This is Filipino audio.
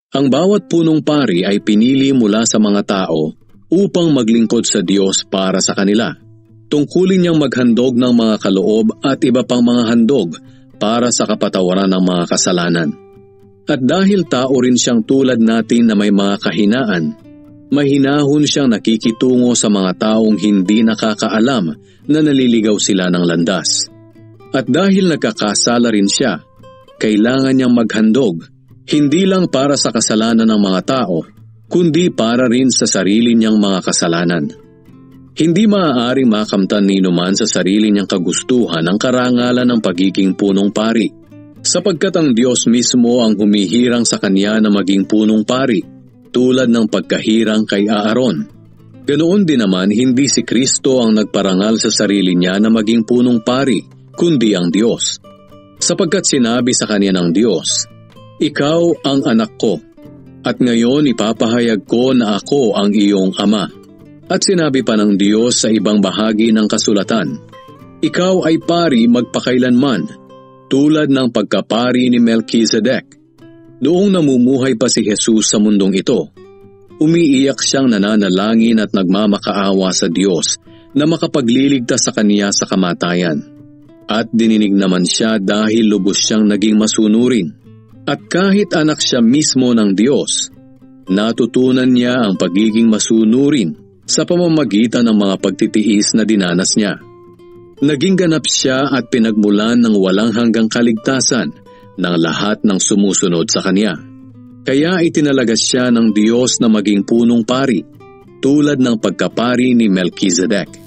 Ang bawat punong pari ay pinili mula sa mga tao upang maglingkod sa Diyos para sa kanila. Tungkulin niyang maghandog ng mga kaloob at iba pang mga handog para sa kapatawaran ng mga kasalanan. At dahil tao rin siyang tulad natin na may mga kahinaan, mahinahon siyang nakikitungo sa mga taong hindi nakakaalam na naliligaw sila ng landas. At dahil nagkakasala rin siya, kailangan niyang maghandog, hindi lang para sa kasalanan ng mga tao, kundi para rin sa sarili niyang mga kasalanan. Hindi maaaring makamtan ni numan sa sarili niyang kagustuhan ang karangalan ng pagiging punong pari, sapagkat ang Diyos mismo ang humihirang sa kanya na maging punong pari, tulad ng pagkahirang kay Aaron. Ganoon din naman, hindi si Kristo ang nagparangal sa sarili niya na maging punong pari, kundi ang Diyos. Sapagkat sinabi sa kanya ng Diyos, "Ikaw ang anak ko, at ngayon ipapahayag ko na ako ang iyong ama." At sinabi pa ng Diyos sa ibang bahagi ng kasulatan, "Ikaw ay pari magpakailanman, tulad ng pagkapari ni Melchizedek." Noong namumuhay pa si Jesus sa mundong ito, umiiyak siyang nananalangin at nagmamakaawa sa Diyos na makapagliligtas sa kaniya sa kamatayan. At dininig naman siya dahil lubos siyang naging masunurin. At kahit anak siya mismo ng Diyos, natutunan niya ang pagiging masunurin sa pamamagitan ng mga pagtitiis na dinanas niya. Naging ganap siya at pinagmulan ng walang hanggang kaligtasan ng lahat ng sumusunod sa kanya. Kaya itinalagas siya ng Diyos na maging punong pari, tulad ng pagkapari ni Melchizedek.